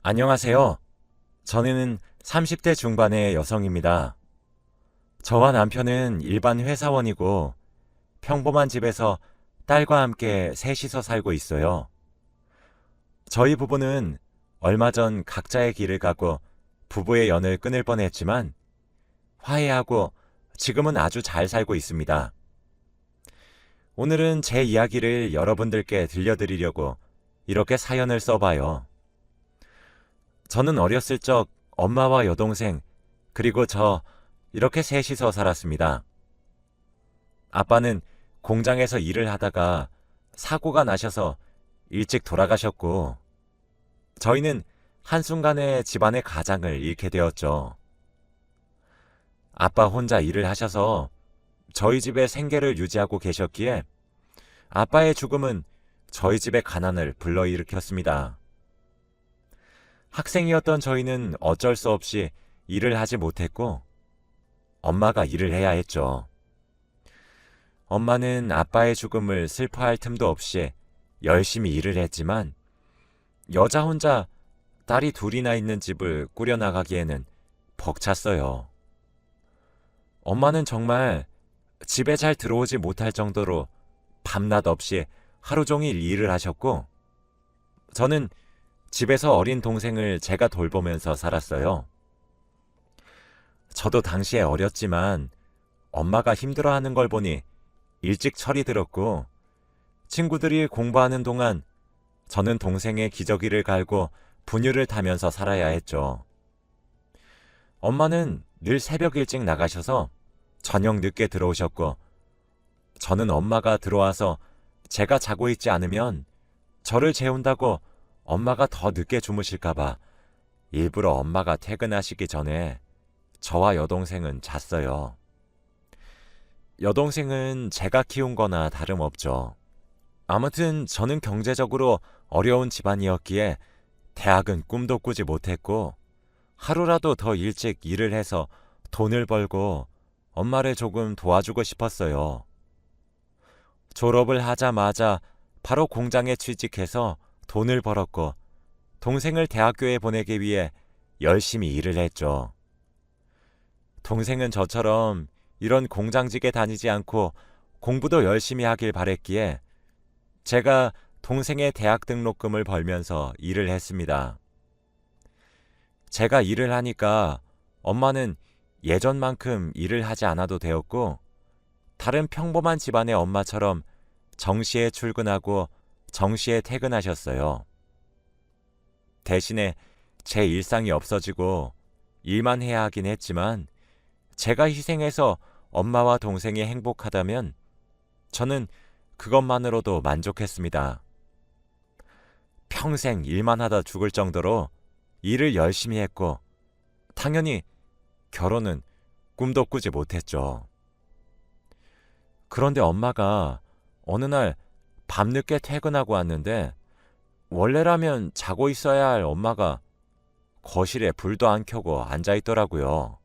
안녕하세요. 저는 30대 중반의 여성입니다. 저와 남편은 일반 회사원이고 평범한 집에서 딸과 함께 셋이서 살고 있어요. 저희 부부는 얼마 전 각자의 길을 가고 부부의 연을 끊을 뻔했지만 화해하고 지금은 아주 잘 살고 있습니다. 오늘은 제 이야기를 여러분들께 들려드리려고 이렇게 사연을 써봐요. 저는 어렸을 적 엄마와 여동생, 그리고 저 이렇게 셋이서 살았습니다. 아빠는 공장에서 일을 하다가 사고가 나셔서 일찍 돌아가셨고, 저희는 한순간에 집안의 가장을 잃게 되었죠. 아빠 혼자 일을 하셔서 저희 집의 생계를 유지하고 계셨기에 아빠의 죽음은 저희 집의 가난을 불러일으켰습니다. 학생이었던 저희는 어쩔 수 없이 일을 하지 못했고, 엄마가 일을 해야 했죠. 엄마는 아빠의 죽음을 슬퍼할 틈도 없이 열심히 일을 했지만, 여자 혼자 딸이 둘이나 있는 집을 꾸려나가기에는 벅찼어요. 엄마는 정말 집에 잘 들어오지 못할 정도로 밤낮 없이 하루 종일 일을 하셨고, 저는 집에서 어린 동생을 제가 돌보면서 살았어요. 저도 당시에 어렸지만 엄마가 힘들어하는 걸 보니 일찍 철이 들었고, 친구들이 공부하는 동안 저는 동생의 기저귀를 갈고 분유를 타면서 살아야 했죠. 엄마는 늘 새벽 일찍 나가셔서 저녁 늦게 들어오셨고, 저는 엄마가 들어와서 제가 자고 있지 않으면 저를 재운다고 엄마가 더 늦게 주무실까봐 일부러 엄마가 퇴근하시기 전에 저와 여동생은 잤어요. 여동생은 제가 키운 거나 다름없죠. 아무튼 저는 경제적으로 어려운 집안이었기에 대학은 꿈도 꾸지 못했고, 하루라도 더 일찍 일을 해서 돈을 벌고 엄마를 조금 도와주고 싶었어요. 졸업을 하자마자 바로 공장에 취직해서 돈을 벌었고, 동생을 대학교에 보내기 위해 열심히 일을 했죠. 동생은 저처럼 이런 공장직에 다니지 않고 공부도 열심히 하길 바랬기에 제가 동생의 대학 등록금을 벌면서 일을 했습니다. 제가 일을 하니까 엄마는 예전만큼 일을 하지 않아도 되었고, 다른 평범한 집안의 엄마처럼 정시에 출근하고 정시에 퇴근하셨어요. 대신에 제 일상이 없어지고 일만 해야 하긴 했지만, 제가 희생해서 엄마와 동생이 행복하다면 저는 그것만으로도 만족했습니다. 평생 일만 하다 죽을 정도로 일을 열심히 했고, 당연히 결혼은 꿈도 꾸지 못했죠. 그런데 엄마가 어느 날 밤늦게 퇴근하고 왔는데, 원래라면 자고 있어야 할 엄마가 거실에 불도 안 켜고 앉아 있더라고요.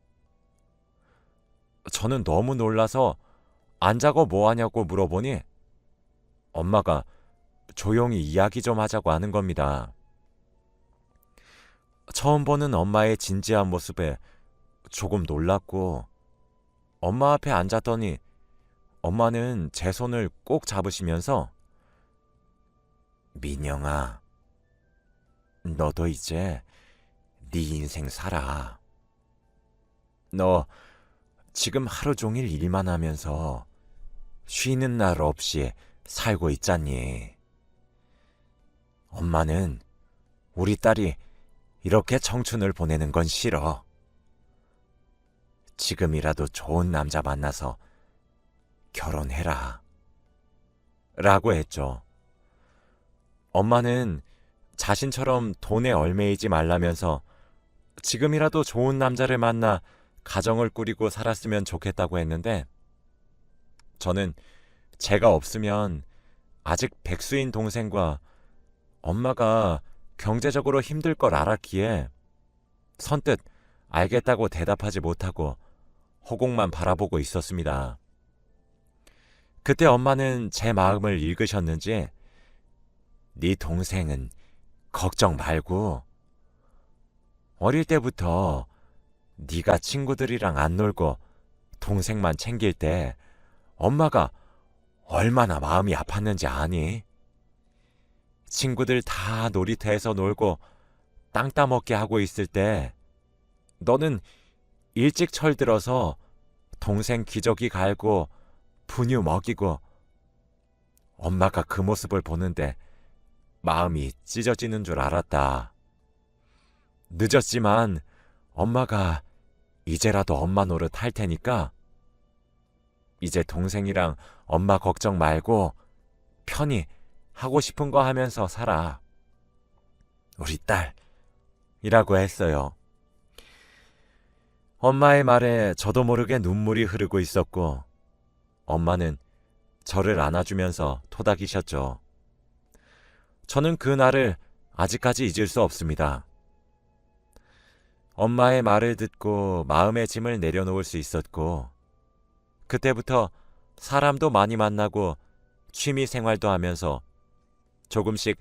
저는 너무 놀라서 안 자고 뭐 하냐고 물어보니 엄마가 조용히 이야기 좀 하자고 하는 겁니다. 처음 보는 엄마의 진지한 모습에 조금 놀랐고, 엄마 앞에 앉았더니 엄마는 제 손을 꼭 잡으시면서 "민영아, 너도 이제 네 인생 살아. 너 지금 하루 종일 일만 하면서 쉬는 날 없이 살고 있잖니. 엄마는 우리 딸이 이렇게 청춘을 보내는 건 싫어. 지금이라도 좋은 남자 만나서 결혼해라." 라고 했죠. 엄마는 자신처럼 돈에 얽매이지 말라면서 지금이라도 좋은 남자를 만나 가정을 꾸리고 살았으면 좋겠다고 했는데, 저는 제가 없으면 아직 백수인 동생과 엄마가 경제적으로 힘들 걸 알았기에 선뜻 알겠다고 대답하지 못하고 허공만 바라보고 있었습니다. 그때 엄마는 제 마음을 읽으셨는지 "네 동생은 걱정 말고 어릴 때부터 네가 친구들이랑 안 놀고 동생만 챙길 때 엄마가 얼마나 마음이 아팠는지 아니? 친구들 다 놀이터에서 놀고 땅 따먹게 하고 있을 때 너는 일찍 철들어서 동생 기저귀 갈고 분유 먹이고 엄마가 그 모습을 보는데 마음이 찢어지는 줄 알았다. 늦었지만 엄마가 이제라도 엄마 노릇 할 테니까 이제 동생이랑 엄마 걱정 말고 편히 하고 싶은 거 하면서 살아. 우리 딸이라고 했어요. 엄마의 말에 저도 모르게 눈물이 흐르고 있었고 엄마는 저를 안아주면서 토닥이셨죠. 저는 그 날을 아직까지 잊을 수 없습니다. 엄마의 말을 듣고 마음의 짐을 내려놓을 수 있었고 그때부터 사람도 많이 만나고 취미 생활도 하면서 조금씩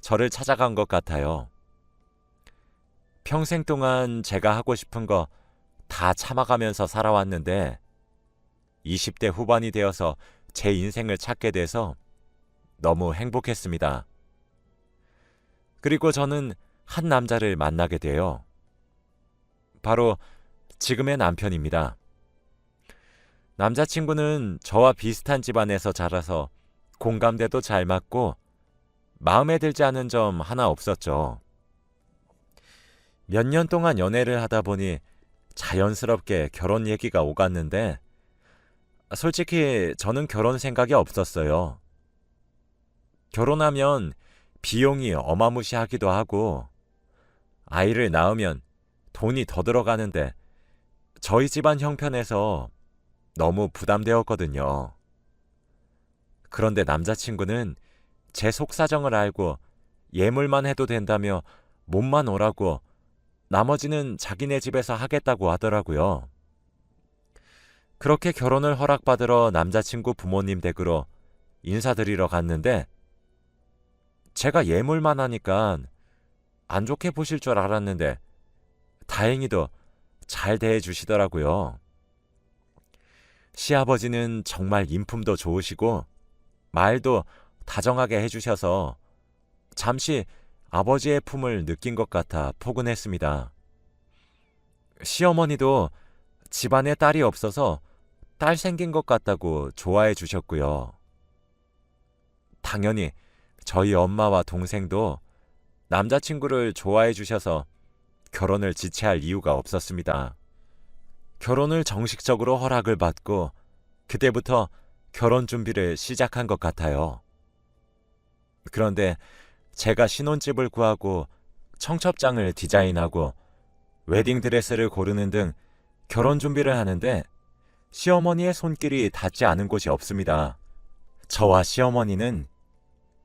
저를 찾아간 것 같아요. 평생 동안 제가 하고 싶은 거 다 참아가면서 살아왔는데 20대 후반이 되어서 제 인생을 찾게 돼서 너무 행복했습니다. 그리고 저는 한 남자를 만나게 돼요. 바로 지금의 남편입니다. 남자친구는 저와 비슷한 집안에서 자라서 공감대도 잘 맞고 마음에 들지 않은 점 하나 없었죠. 몇 년 동안 연애를 하다 보니 자연스럽게 결혼 얘기가 오갔는데 솔직히 저는 결혼 생각이 없었어요. 결혼하면 비용이 어마무시하기도 하고 아이를 낳으면 돈이 더 들어가는데 저희 집안 형편에서 너무 부담되었거든요. 그런데 남자친구는 제 속사정을 알고 예물만 해도 된다며 몸만 오라고 나머지는 자기네 집에서 하겠다고 하더라고요. 그렇게 결혼을 허락받으러 남자친구 부모님 댁으로 인사드리러 갔는데 제가 예물만 하니까 안 좋게 보실 줄 알았는데 다행히도 잘 대해주시더라고요. 시아버지는 정말 인품도 좋으시고 말도 다정하게 해주셔서 잠시 아버지의 품을 느낀 것 같아 포근했습니다. 시어머니도 집안에 딸이 없어서 딸 생긴 것 같다고 좋아해 주셨고요. 당연히 저희 엄마와 동생도 남자친구를 좋아해 주셔서 결혼을 지체할 이유가 없었습니다. 결혼을 정식적으로 허락을 받고 그때부터 결혼 준비를 시작한 것 같아요. 그런데 제가 신혼집을 구하고 청첩장을 디자인하고 웨딩드레스를 고르는 등 결혼 준비를 하는데 시어머니의 손길이 닿지 않은 곳이 없습니다. 저와 시어머니는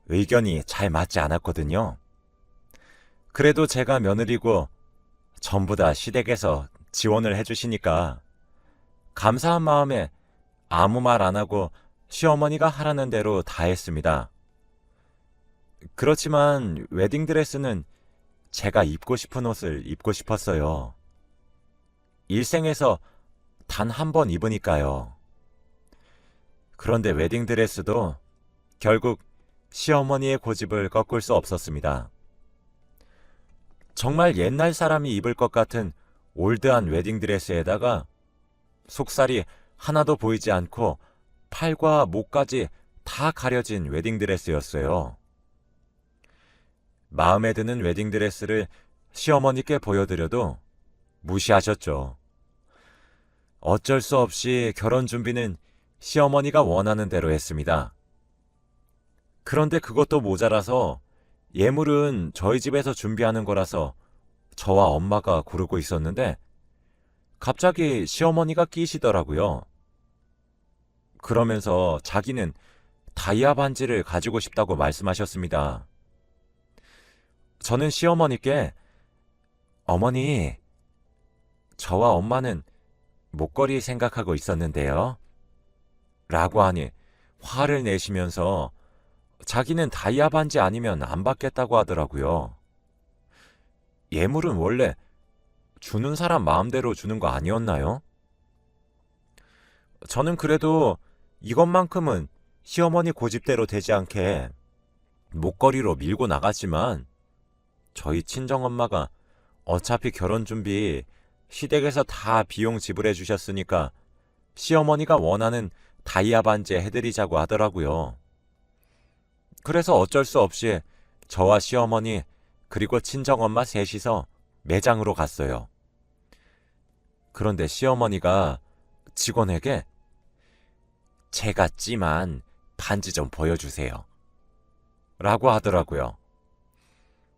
의견이 잘 맞지 않았거든요. 그래도 제가 며느리고 전부 다 시댁에서 지원을 해주시니까 감사한 마음에 아무 말 안 하고 시어머니가 하라는 대로 다 했습니다. 그렇지만 웨딩드레스는 제가 입고 싶은 옷을 입고 싶었어요. 일생에서 단 한 번 입으니까요. 그런데 웨딩드레스도 결국 시어머니의 고집을 꺾을 수 없었습니다. 정말 옛날 사람이 입을 것 같은 올드한 웨딩드레스에다가 속살이 하나도 보이지 않고 팔과 목까지 다 가려진 웨딩드레스였어요. 마음에 드는 웨딩드레스를 시어머니께 보여드려도 무시하셨죠. 어쩔 수 없이 결혼 준비는 시어머니가 원하는 대로 했습니다. 그런데 그것도 모자라서 예물은 저희 집에서 준비하는 거라서 저와 엄마가 고르고 있었는데 갑자기 시어머니가 끼시더라고요. 그러면서 자기는 다이아 반지를 가지고 싶다고 말씀하셨습니다. 저는 시어머니께 어머니, 저와 엄마는 목걸이 생각하고 있었는데요. 라고 하니 화를 내시면서 자기는 다이아 반지 아니면 안 받겠다고 하더라고요. 예물은 원래 주는 사람 마음대로 주는 거 아니었나요? 저는 그래도 이것만큼은 시어머니 고집대로 되지 않게 목걸이로 밀고 나갔지만 저희 친정엄마가 어차피 결혼 준비 시댁에서 다 비용 지불해 주셨으니까 시어머니가 원하는 다이아 반지 해드리자고 하더라고요. 그래서 어쩔 수 없이 저와 시어머니 그리고 친정엄마 셋이서 매장으로 갔어요. 그런데 시어머니가 직원에게 제가 찜한 반지 좀 보여주세요 라고 하더라고요.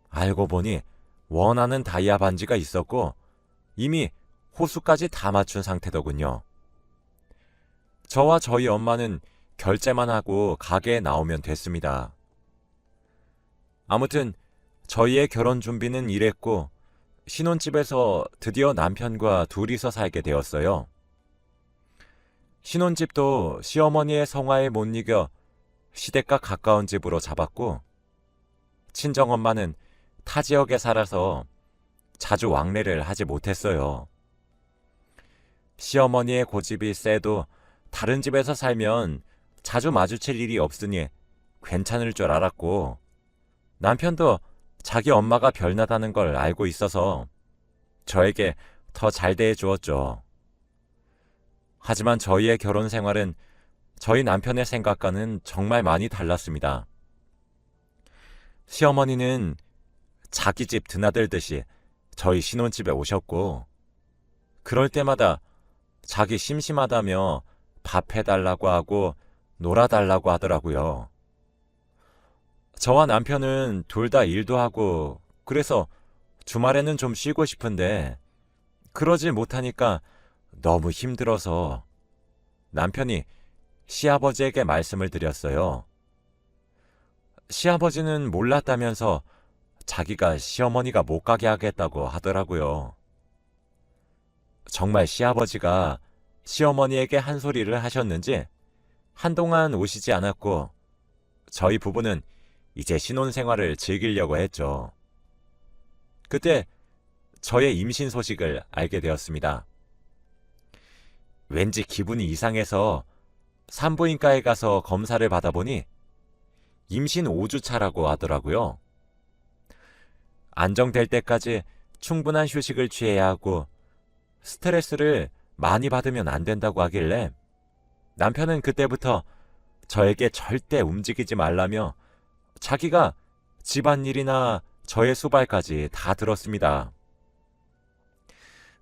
알고 보니 원하는 다이아 반지가 있었고 이미 호수까지 다 맞춘 상태더군요. 저와 저희 엄마는 결제만 하고 가게에 나오면 됐습니다. 아무튼 저희의 결혼 준비는 이랬고 신혼집에서 드디어 남편과 둘이서 살게 되었어요. 신혼집도 시어머니의 성화에 못 이겨 시댁과 가까운 집으로 잡았고 친정엄마는 타 지역에 살아서 자주 왕래를 하지 못했어요. 시어머니의 고집이 세도 다른 집에서 살면 자주 마주칠 일이 없으니 괜찮을 줄 알았고 남편도 자기 엄마가 별나다는 걸 알고 있어서 저에게 더 잘 대해 주었죠. 하지만 저희의 결혼 생활은 저희 남편의 생각과는 정말 많이 달랐습니다. 시어머니는 자기 집 드나들듯이 저희 신혼집에 오셨고 그럴 때마다 자기 심심하다며 밥 해달라고 하고 놀아달라고 하더라고요. 저와 남편은 둘 다 일도 하고 그래서 주말에는 좀 쉬고 싶은데 그러지 못하니까 너무 힘들어서 남편이 시아버지에게 말씀을 드렸어요. 시아버지는 몰랐다면서 자기가 시어머니가 못 가게 하겠다고 하더라고요. 정말 시아버지가 시어머니에게 한 소리를 하셨는지 한동안 오시지 않았고 저희 부부는 이제 신혼생활을 즐기려고 했죠. 그때 저의 임신 소식을 알게 되었습니다. 왠지 기분이 이상해서 산부인과에 가서 검사를 받아보니 임신 5주 차라고 하더라고요. 안정될 때까지 충분한 휴식을 취해야 하고 스트레스를 많이 받으면 안 된다고 하길래 남편은 그때부터 저에게 절대 움직이지 말라며 자기가 집안일이나 저의 수발까지 다 들었습니다.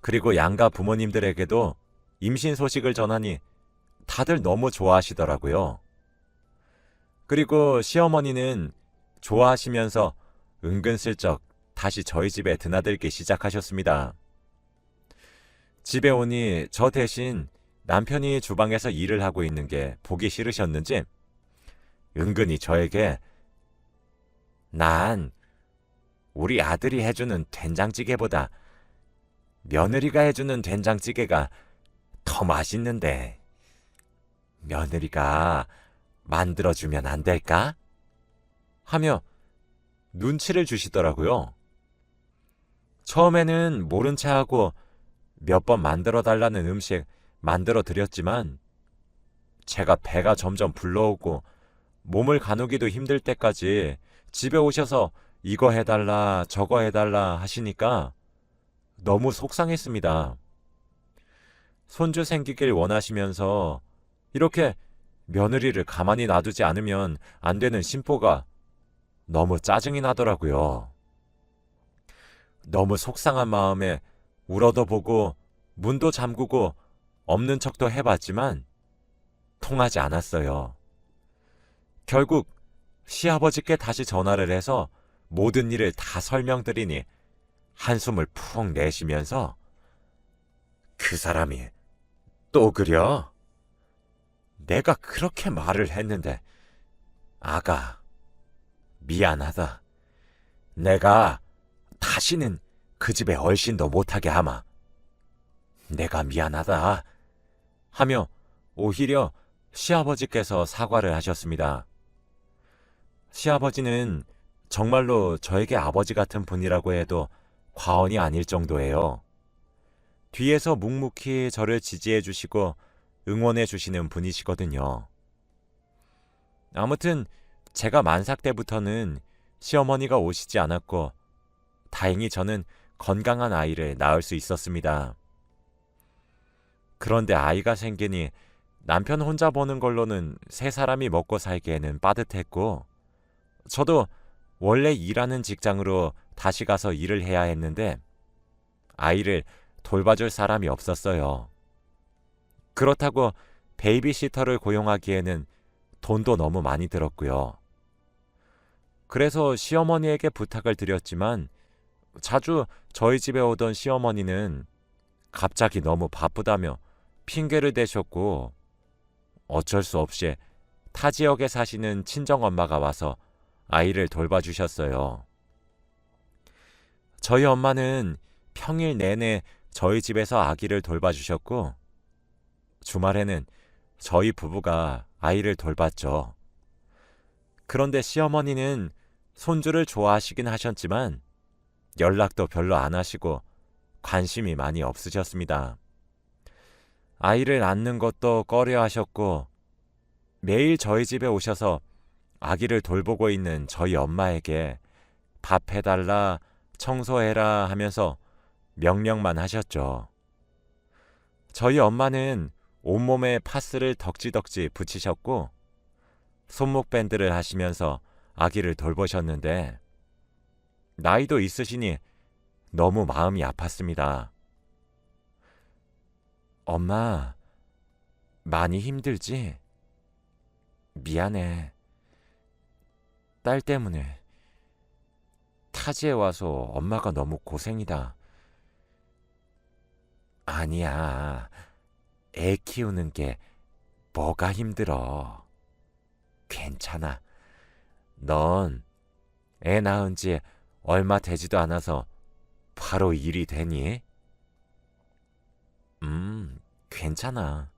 그리고 양가 부모님들에게도 임신 소식을 전하니 다들 너무 좋아하시더라고요. 그리고 시어머니는 좋아하시면서 은근슬쩍 다시 저희 집에 드나들기 시작하셨습니다. 집에 오니 저 대신 남편이 주방에서 일을 하고 있는 게 보기 싫으셨는지 은근히 저에게 난 우리 아들이 해주는 된장찌개보다 며느리가 해주는 된장찌개가 더 맛있는데 며느리가 만들어주면 안 될까? 하며 눈치를 주시더라고요. 처음에는 모른 체하고 몇 번 만들어 달라는 음식 만들어 드렸지만 제가 배가 점점 불러오고 몸을 가누기도 힘들 때까지 집에 오셔서 이거 해달라 저거 해달라 하시니까 너무 속상했습니다. 손주 생기길 원하시면서 이렇게 며느리를 가만히 놔두지 않으면 안 되는 신보가 너무 짜증이 나더라고요. 너무 속상한 마음에 울어도 보고 문도 잠그고 없는 척도 해봤지만 통하지 않았어요. 결국 시아버지께 다시 전화를 해서 모든 일을 다 설명드리니 한숨을 푹 내쉬면서 그 사람이 또 그려? 내가 그렇게 말을 했는데 아가 미안하다. 내가 다시는 그 집에 얼씬도 못하게 하마. 내가 미안하다. 하며 오히려 시아버지께서 사과를 하셨습니다. 시아버지는 정말로 저에게 아버지 같은 분이라고 해도 과언이 아닐 정도예요. 뒤에서 묵묵히 저를 지지해 주시고 응원해 주시는 분이시거든요. 아무튼 제가 만삭 때부터는 시어머니가 오시지 않았고 다행히 저는 건강한 아이를 낳을 수 있었습니다. 그런데 아이가 생기니 남편 혼자 보는 걸로는 세 사람이 먹고 살기에는 빠듯했고 저도 원래 일하는 직장으로 다시 가서 일을 해야 했는데 아이를 돌봐줄 사람이 없었어요. 그렇다고 베이비시터를 고용하기에는 돈도 너무 많이 들었고요. 그래서 시어머니에게 부탁을 드렸지만 자주 저희 집에 오던 시어머니는 갑자기 너무 바쁘다며 핑계를 대셨고 어쩔 수 없이 타 지역에 사시는 친정엄마가 와서 아이를 돌봐주셨어요. 저희 엄마는 평일 내내 저희 집에서 아기를 돌봐주셨고 주말에는 저희 부부가 아이를 돌봤죠. 그런데 시어머니는 손주를 좋아하시긴 하셨지만 연락도 별로 안 하시고 관심이 많이 없으셨습니다. 아이를 낳는 것도 꺼려 하셨고 매일 저희 집에 오셔서 아기를 돌보고 있는 저희 엄마에게 밥 해달라, 청소해라 하면서 명령만 하셨죠. 저희 엄마는 온몸에 파스를 덕지덕지 붙이셨고 손목밴드를 하시면서 아기를 돌보셨는데 나이도 있으시니 너무 마음이 아팠습니다. 엄마, 많이 힘들지? 미안해. 딸 때문에 타지에 와서 엄마가 너무 고생이다. 아니야. 애 키우는 게 뭐가 힘들어. 괜찮아. 넌 애 낳은 지 얼마 되지도 않아서 바로 일이 되니? 괜찮아.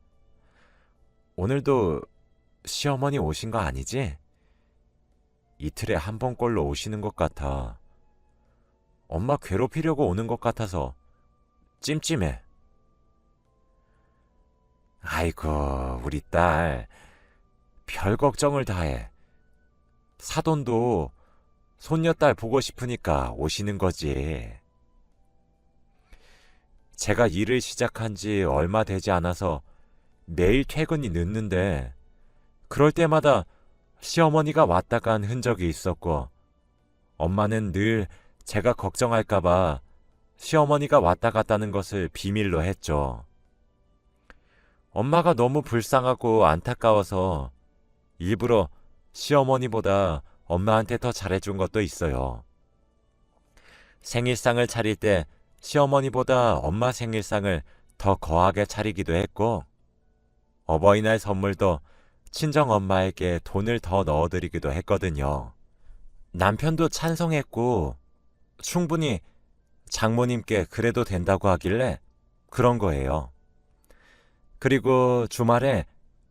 오늘도 시어머니 오신 거 아니지? 이틀에 한 번꼴로 오시는 것 같아. 엄마 괴롭히려고 오는 것 같아서 찜찜해. 아이고, 우리 딸. 별 걱정을 다 해. 사돈도 손녀딸 보고 싶으니까 오시는 거지. 제가 일을 시작한 지 얼마 되지 않아서 매일 퇴근이 늦는데 그럴 때마다 시어머니가 왔다 간 흔적이 있었고 엄마는 늘 제가 걱정할까봐 시어머니가 왔다 갔다는 것을 비밀로 했죠. 엄마가 너무 불쌍하고 안타까워서 일부러 시어머니보다 엄마한테 더 잘해준 것도 있어요. 생일상을 차릴 때 시어머니보다 엄마 생일상을 더 거하게 차리기도 했고 어버이날 선물도 친정엄마에게 돈을 더 넣어드리기도 했거든요. 남편도 찬성했고 충분히 장모님께 그래도 된다고 하길래 그런 거예요. 그리고 주말에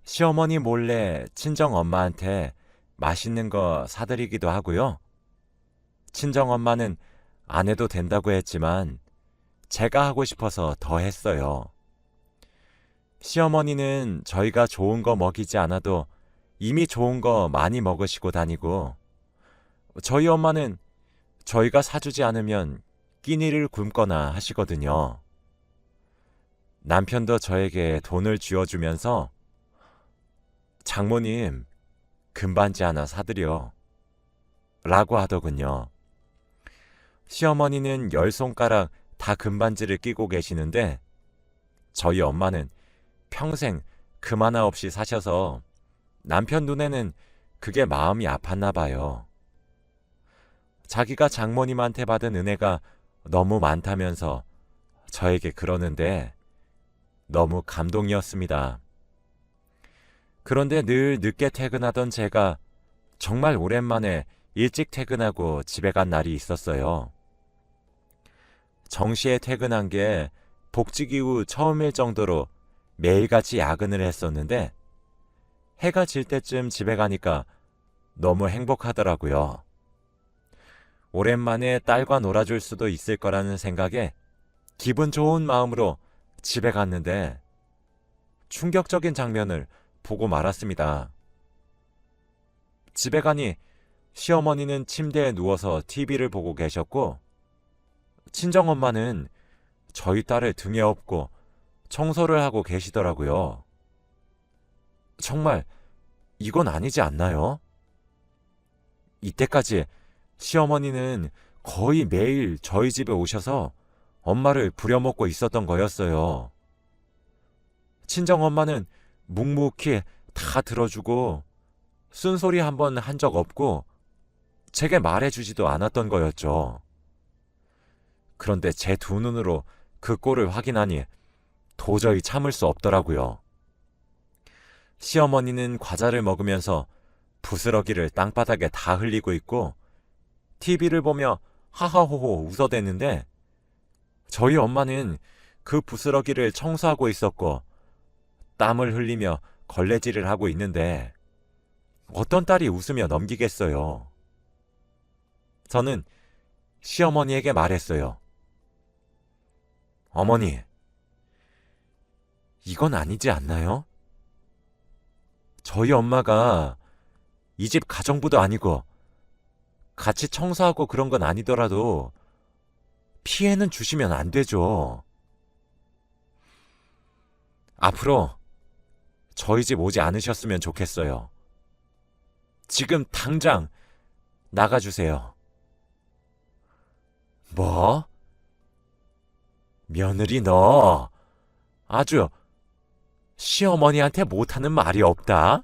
시어머니 몰래 친정엄마한테 맛있는 거 사드리기도 하고요. 친정엄마는 안 해도 된다고 했지만 제가 하고 싶어서 더 했어요. 시어머니는 저희가 좋은 거 먹이지 않아도 이미 좋은 거 많이 먹으시고 다니고 저희 엄마는 저희가 사주지 않으면 끼니를 굶거나 하시거든요. 남편도 저에게 돈을 쥐어주면서 장모님, 금반지 하나 사드려 라고 하더군요. 시어머니는 10손가락 다 금반지를 끼고 계시는데 저희 엄마는 평생 금 하나 없이 사셔서 남편 눈에는 그게 마음이 아팠나 봐요. 자기가 장모님한테 받은 은혜가 너무 많다면서 저에게 그러는데 너무 감동이었습니다. 그런데 늘 늦게 퇴근하던 제가 정말 오랜만에 일찍 퇴근하고 집에 간 날이 있었어요. 정시에 퇴근한 게 복직 이후 처음일 정도로 매일같이 야근을 했었는데 해가 질 때쯤 집에 가니까 너무 행복하더라고요. 오랜만에 딸과 놀아줄 수도 있을 거라는 생각에 기분 좋은 마음으로 집에 갔는데 충격적인 장면을 보고 말았습니다. 집에 가니 시어머니는 침대에 누워서 TV를 보고 계셨고, 친정엄마는 저희 딸을 등에 업고 청소를 하고 계시더라고요. 정말 이건 아니지 않나요? 이때까지 시어머니는 거의 매일 저희 집에 오셔서 엄마를 부려먹고 있었던 거였어요. 친정엄마는 묵묵히 다 들어주고 쓴소리 한 번 한 적 없고 제게 말해주지도 않았던 거였죠. 그런데 제 두 눈으로 그 꼴을 확인하니 도저히 참을 수 없더라고요. 시어머니는 과자를 먹으면서 부스러기를 땅바닥에 다 흘리고 있고 TV를 보며 하하호호 웃어댔는데, 저희 엄마는 그 부스러기를 청소하고 있었고 땀을 흘리며 걸레질을 하고 있는데 어떤 딸이 웃으며 넘기겠어요. 저는 시어머니에게 말했어요. 어머니, 이건 아니지 않나요? 저희 엄마가 이 집 가정부도 아니고 같이 청소하고 그런 건 아니더라도 피해는 주시면 안 되죠. 앞으로 저희 집 오지 않으셨으면 좋겠어요. 지금 당장 나가주세요. 뭐? 며느리 너 아주 시어머니한테 못하는 말이 없다?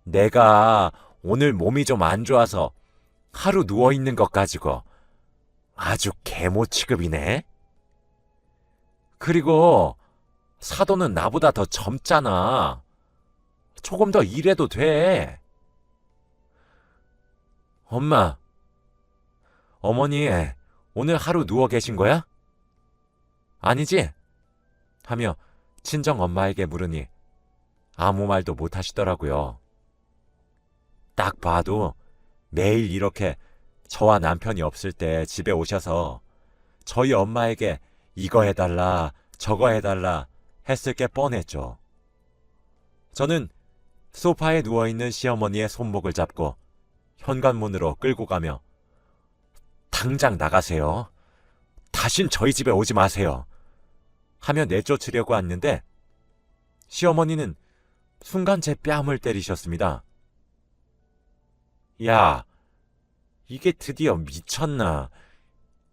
내가 오늘 몸이 좀 안 좋아서 하루 누워있는 것 가지고 아주 계모 취급이네. 그리고 사돈은 나보다 더 젊잖아. 조금 더 일해도 돼. 엄마, 어머니 오늘 하루 누워 계신 거야? 아니지? 하며 친정엄마에게 물으니 아무 말도 못 하시더라고요. 딱 봐도 매일 이렇게 저와 남편이 없을 때 집에 오셔서 저희 엄마에게 이거 해달라 저거 해달라 했을 게 뻔했죠. 저는 소파에 누워있는 시어머니의 손목을 잡고 현관문으로 끌고 가며 당장 나가세요. 다신 저희 집에 오지 마세요. 하며 내쫓으려고 했는데 시어머니는 순간 제 뺨을 때리셨습니다. 야, 이게 드디어 미쳤나?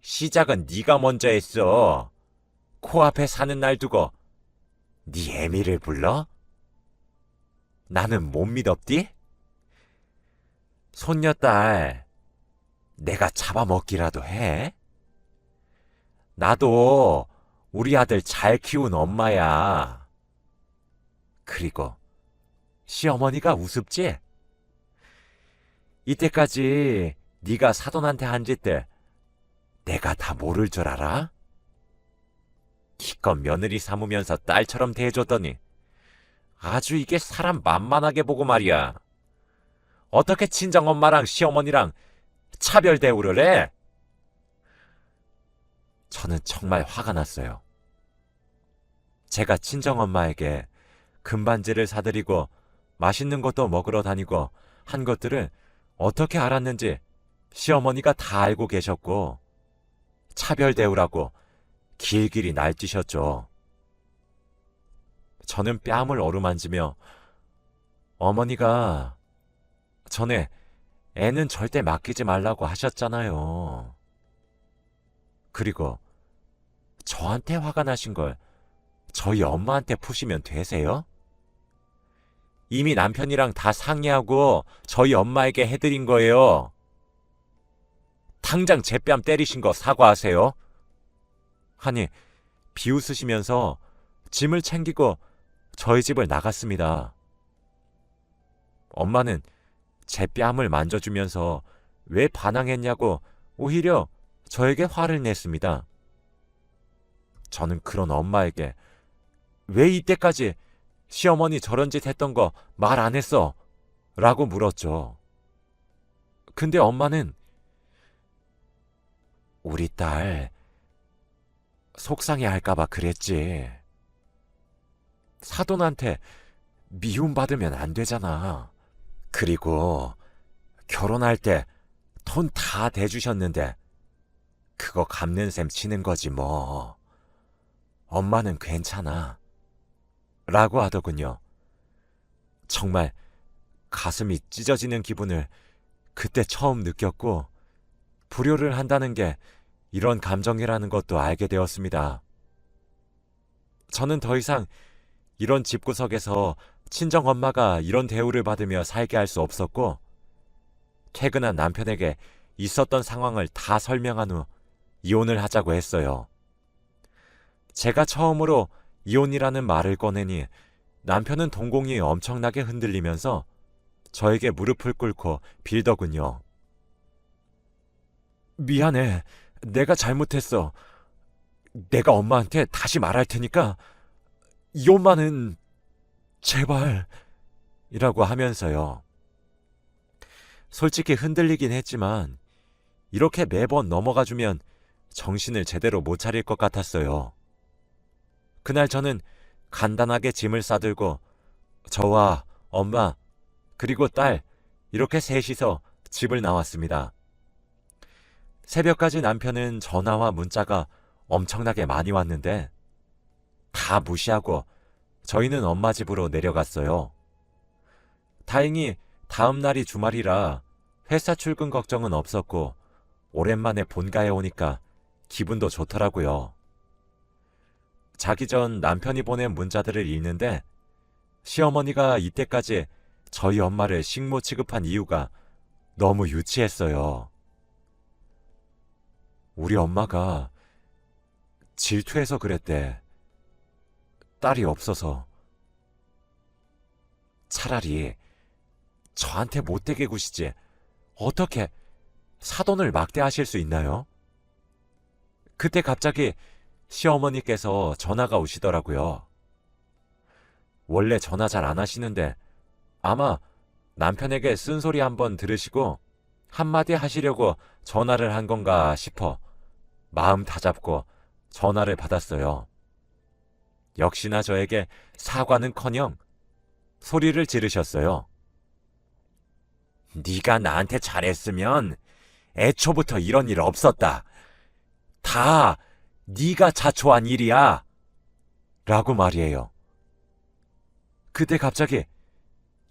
시작은 네가 먼저 했어. 코앞에 사는 날 두고 네 애미를 불러? 나는 못 믿었디? 손녀딸 내가 잡아먹기라도 해? 나도 우리 아들 잘 키운 엄마야. 그리고 시어머니가 우습지? 이때까지 네가 사돈한테 한 짓들 내가 다 모를 줄 알아? 기껏 며느리 삼으면서 딸처럼 대해줬더니 아주 이게 사람 만만하게 보고 말이야. 어떻게 친정엄마랑 시어머니랑 차별 대우를 해? 저는 정말 화가 났어요. 제가 친정엄마에게 금반지를 사드리고 맛있는 것도 먹으러 다니고 한 것들을 어떻게 알았는지 시어머니가 다 알고 계셨고 차별 대우라고 길길이 날뛰셨죠. 저는 뺨을 어루만지며 어머니가 전에 애는 절대 맡기지 말라고 하셨잖아요. 그리고 저한테 화가 나신 걸 저희 엄마한테 푸시면 되세요? 이미 남편이랑 다 상의하고 저희 엄마에게 해드린 거예요. 당장 제 뺨 때리신 거 사과하세요. 하니 비웃으시면서 짐을 챙기고 저희 집을 나갔습니다. 엄마는 제 뺨을 만져주면서 왜 반항했냐고 오히려 저에게 화를 냈습니다. 저는 그런 엄마에게 왜 이때까지 시어머니 저런 짓 했던 거 말 안 했어? 라고 물었죠. 근데 엄마는 우리 딸 속상해할까봐 그랬지. 사돈한테 미움받으면 안 되잖아. 그리고 결혼할 때 돈 다 대주셨는데 그거 갚는 셈 치는 거지 뭐. 엄마는 괜찮아. 라고 하더군요. 정말 가슴이 찢어지는 기분을 그때 처음 느꼈고 불효를 한다는 게 이런 감정이라는 것도 알게 되었습니다. 저는 더 이상 이런 집구석에서 친정엄마가 이런 대우를 받으며 살게 할 수 없었고 퇴근한 남편에게 있었던 상황을 다 설명한 후 이혼을 하자고 했어요. 제가 처음으로 이혼이라는 말을 꺼내니 남편은 동공이 엄청나게 흔들리면서 저에게 무릎을 꿇고 빌더군요. 미안해. 내가 잘못했어. 내가 엄마한테 다시 말할 테니까 이혼만은 제발 이라고 하면서요. 솔직히 흔들리긴 했지만 이렇게 매번 넘어가주면 정신을 제대로 못 차릴 것 같았어요. 그날 저는 간단하게 짐을 싸들고 저와 엄마 그리고 딸 이렇게 셋이서 집을 나왔습니다. 새벽까지 남편은 전화와 문자가 엄청나게 많이 왔는데 다 무시하고 저희는 엄마 집으로 내려갔어요. 다행히 다음 날이 주말이라 회사 출근 걱정은 없었고 오랜만에 본가에 오니까 기분도 좋더라고요. 자기 전 남편이 보낸 문자들을 읽는데 시어머니가 이때까지 저희 엄마를 식모 취급한 이유가 너무 유치했어요. 우리 엄마가 질투해서 그랬대. 딸이 없어서. 차라리 저한테 못되게 구시지. 어떻게 사돈을 막대하실 수 있나요? 그때 갑자기 시어머니께서 전화가 오시더라고요. 원래 전화 잘 안 하시는데 아마 남편에게 쓴소리 한번 들으시고 한마디 하시려고 전화를 한 건가 싶어 마음 다잡고 전화를 받았어요. 역시나 저에게 사과는커녕 소리를 지르셨어요. 네가 나한테 잘했으면 애초부터 이런 일 없었다. 다 네가 자초한 일이야. 라고 말이에요. 그때 갑자기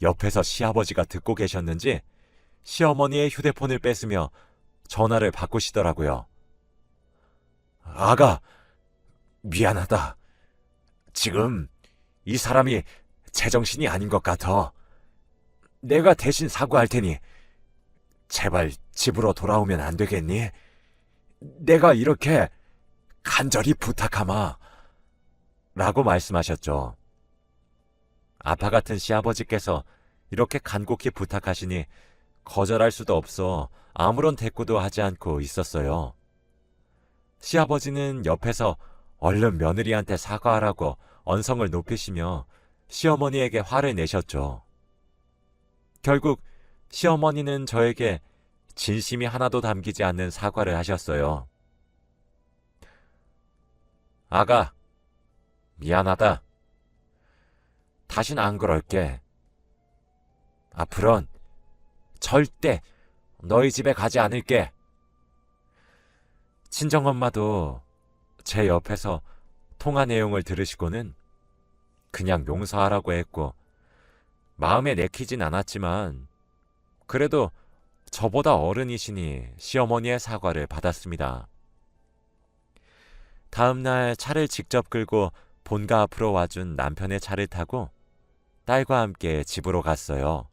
옆에서 시아버지가 듣고 계셨는지 시어머니의 휴대폰을 뺏으며 전화를 바꾸시더라고요. 아가, 미안하다. 지금 이 사람이 제정신이 아닌 것 같아. 내가 대신 사과할 테니 제발 집으로 돌아오면 안 되겠니? 내가 이렇게 간절히 부탁하마. 라고 말씀하셨죠. 아빠 같은 시아버지께서 이렇게 간곡히 부탁하시니 거절할 수도 없어 아무런 대꾸도 하지 않고 있었어요. 시아버지는 옆에서 얼른 며느리한테 사과하라고 언성을 높이시며 시어머니에게 화를 내셨죠. 결국 시어머니는 저에게 진심이 하나도 담기지 않는 사과를 하셨어요. 아가, 미안하다. 다신 안 그럴게. 앞으론 절대 너희 집에 가지 않을게. 친정엄마도 제 옆에서 통화 내용을 들으시고는 그냥 용서하라고 했고 마음에 내키진 않았지만 그래도 저보다 어른이시니 시어머니의 사과를 받았습니다. 다음 날 차를 직접 끌고 본가 앞으로 와준 남편의 차를 타고 딸과 함께 집으로 갔어요.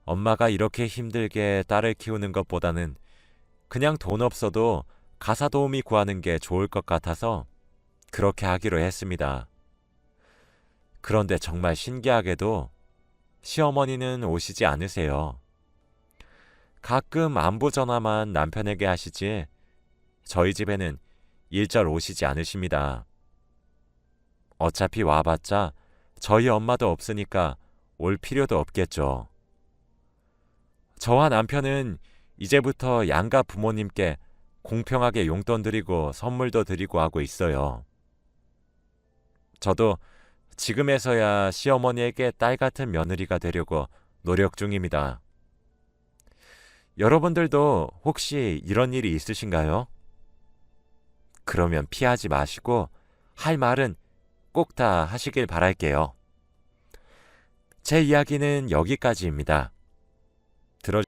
엄마가 이렇게 힘들게 딸을 키우는 것보다는 그냥 돈 없어도 가사 도우미 구하는 게 좋을 것 같아서 그렇게 하기로 했습니다. 그런데 정말 신기하게도 시어머니는 오시지 않으세요. 가끔 안부 전화만 남편에게 하시지 저희 집에는 일절 오시지 않으십니다. 어차피 와봤자 저희 엄마도 없으니까 올 필요도 없겠죠. 저와 남편은 이제부터 양가 부모님께 공평하게 용돈 드리고 선물도 드리고 하고 있어요. 저도 지금에서야 시어머니에게 딸 같은 며느리가 되려고 노력 중입니다. 여러분들도 혹시 이런 일이 있으신가요? 그러면 피하지 마시고 할 말은 꼭 다 하시길 바랄게요. 제 이야기는 여기까지입니다. 들어